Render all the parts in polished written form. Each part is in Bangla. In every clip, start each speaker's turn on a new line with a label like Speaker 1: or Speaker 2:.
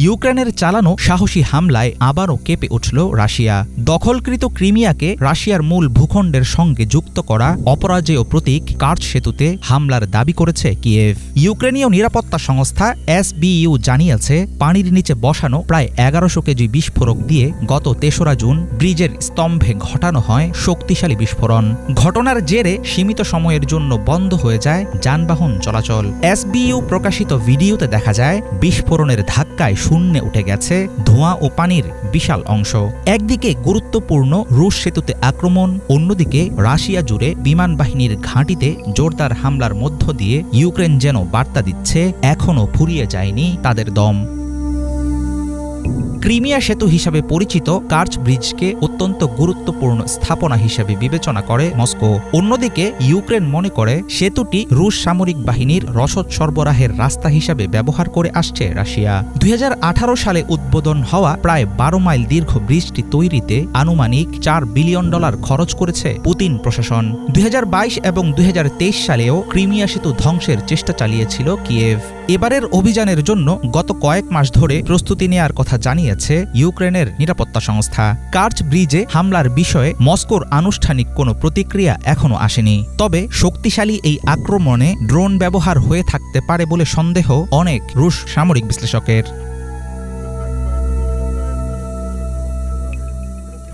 Speaker 1: ইউক্রেনের চালানো সাহসী হামলায় আবারও কেঁপে উঠল রাশিয়া। দখলকৃত ক্রিমিয়াকে রাশিয়ার মূল ভূখণ্ডের সঙ্গে যুক্ত করা অপরাজেয় প্রতীক কার্চ সেতুতে হামলার দাবি করেছে কিয়েভ। ইউক্রেনীয় নিরাপত্তা সংস্থা SBU জানিয়েছে, পানির নিচে বসানো প্রায় 1100 কেজি বিস্ফোরক দিয়ে গত 3রা জুন ব্রিজের স্তম্ভে ঘটানো হয় শক্তিশালী বিস্ফোরণ। ঘটনার জেরে সীমিত সময়ের জন্য বন্ধ হয়ে যায় যানবাহন চলাচল। SBU প্রকাশিত ভিডিওতে দেখা যায় বিস্ফোরণের ধাক্কায় শূন্যে উঠে গেছে ধোঁয়া ও পানির বিশাল অংশ। একদিকে গুরুত্বপূর্ণ রুশ সেতুতে আক্রমণ, অন্যদিকে রাশিয়া জুড়ে বিমান বাহিনীর ঘাঁটিতে জোরদার হামলার মধ্য দিয়ে ইউক্রেন যেন বার্তা দিচ্ছে এখনও ফুরিয়ে যায়নি তাদের দম। ক্রিমিয়া সেতু হিসাবে পরিচিত কার্চ ব্রিজকে অত্যন্ত গুরুত্বপূর্ণ স্থাপনা হিসেবে বিবেচনা করে মস্কো। অন্যদিকে ইউক্রেন মনে করে সেতুটি রুশ সামরিক বাহিনীর রসদ সরবরাহের রাস্তা হিসাবে ব্যবহার করে আসছে রাশিয়া। 2018 সালে উদ্বোধন হওয়া প্রায় 12 মাইল দীর্ঘ ব্রিজটি তৈরিতে আনুমানিক $4 বিলিয়ন খরচ করেছে পুতিন প্রশাসন। 2022 এবং 2023 সালেও ক্রিমিয়া সেতু ধ্বংসের চেষ্টা চালিয়েছিল কিয়েভ। এবারের অভিযানের জন্য গত কয়েক মাস ধরে প্রস্তুতি নেয়ার কথা জানিয়েছে ইউক্রেনের নিরাপত্তা সংস্থা। কার্চ ব্রিজে হামলার বিষয়ে মস্কোর আনুষ্ঠানিক কোনো প্রতিক্রিয়া এখনও আসেনি। তবে শক্তিশালী এই আক্রমণে ড্রোন ব্যবহার হয়ে থাকতে পারে বলে সন্দেহ অনেক রুশ সামরিক বিশ্লেষকের।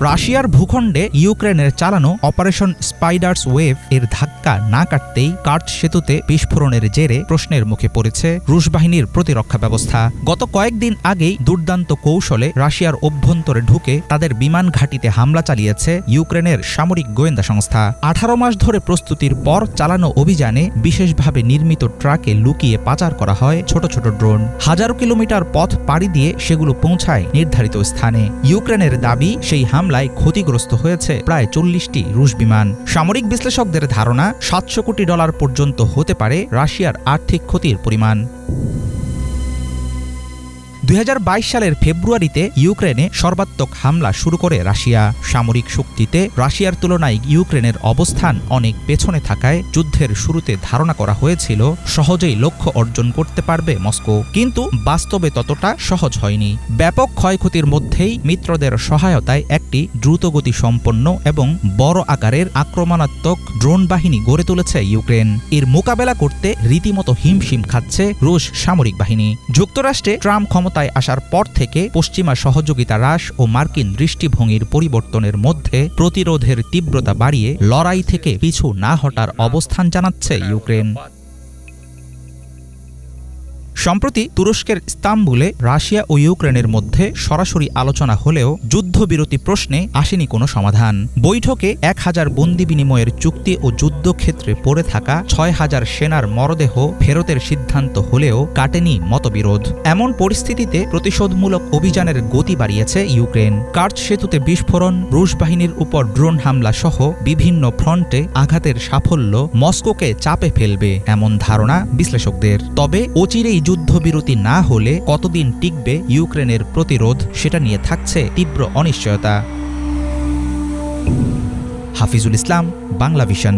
Speaker 1: রাশিয়ার ভূখণ্ডে ইউক্রেনের চালানো অপারেশন স্পাইডার্স ওয়েভ এর ধাক্কা না কাটতেই কার্চ সেতুতে বিস্ফোরণের জেরে প্রশ্নের মুখে পড়েছে রুশ বাহিনীর প্রতিরক্ষা ব্যবস্থা। গত কয়েকদিন আগেই দুর্দান্ত কৌশলে রাশিয়ার অভ্যন্তরে ঢুকে তাদের বিমান ঘাঁটিতে হামলা চালিয়েছে ইউক্রেনের সামরিক গোয়েন্দা সংস্থা। 18 মাস ধরে প্রস্তুতির পর চালানো অভিযানে বিশেষভাবে নির্মিত ট্রাকে লুকিয়ে পাচার করা হয় ছোট ছোট ড্রোন। হাজারো কিলোমিটার পথ পাড়ি দিয়ে সেগুলো পৌঁছায় নির্ধারিত স্থানে। ইউক্রেনের দাবি, সেই হামলায় ক্ষতিগ্রস্ত হয়েছে প্রায় 40টি রুশ বিমান। সামরিক বিশ্লেষকদের ধারণা, $700 কোটি পর্যন্ত হতে পারে রাশিয়ার আর্থিক ক্ষতির পরিমাণ। 2022 সালের ফেব্রুয়ারিতে ইউক্রেনে সর্বাত্মক হামলা শুরু করে রাশিয়া। সামরিক শক্তিতে রাশিয়ার তুলনায় ইউক্রেনের অবস্থান অনেক পেছনে থাকায় যুদ্ধের শুরুতে ধারণা করা হয়েছিল সহজেই লক্ষ্য অর্জন করতে পারবে মস্কো। কিন্তু বাস্তবে ততটা সহজ হয়নি। ব্যাপক ক্ষয়ক্ষতির মধ্যেই মিত্রদের সহায়তায় একটি দ্রুতগতি সম্পন্ন এবং বড় আকারের আক্রমণাত্মক ড্রোন বাহিনী গড়ে তুলেছে ইউক্রেন। এর মোকাবেলা করতে রীতিমতো হিমশিম খাচ্ছে রুশ সামরিক বাহিনী। যুক্তরাষ্ট্রে ট্রাম্প ক্ষমতায় আসার পর থেকে পশ্চিমা সহযোগিতা হ্রাস ও মার্কিন দৃষ্টিভঙ্গির পরিবর্তনের মধ্যে প্রতিরোধের তীব্রতা বাড়িয়ে লড়াই থেকে পিছু না হটার অবস্থান জানাচ্ছে ইউক্রেন। সম্প্রতি তুরস্কের ইস্তাম্বুলে রাশিয়া ও ইউক্রেনের মধ্যে সরাসরি আলোচনা হলেও যুদ্ধবিরতি প্রশ্নে আসেনি কোনো সমাধান। বৈঠকে 1000 বন্দি বিনিময়ের চুক্তি ও যুদ্ধক্ষেত্রে পড়ে থাকা 6000 সেনার মরদেহ ফেরতের সিদ্ধান্ত হলেও কাটেনি মতবিরোধ। এমন পরিস্থিতিতে প্রতিশোধমূলক অভিযানের গতি বাড়িয়েছে ইউক্রেন। কার্চ সেতুতে বিস্ফোরণ, রুশ বাহিনীর উপর ড্রোন হামলা সহ বিভিন্ন ফ্রন্টে আঘাতের সাফল্য মস্কোকে চাপে ফেলবে এমন ধারণা বিশ্লেষকদের। তবে অচিরেই যুদ্ধবিরতি না হলে কতদিন টিকবে ইউক্রেনের প্রতিরোধ, সেটা নিয়ে থাকছে তীব্র অনিশ্চয়তা। হাফিজুল ইসলাম, বাংলা ভিশন।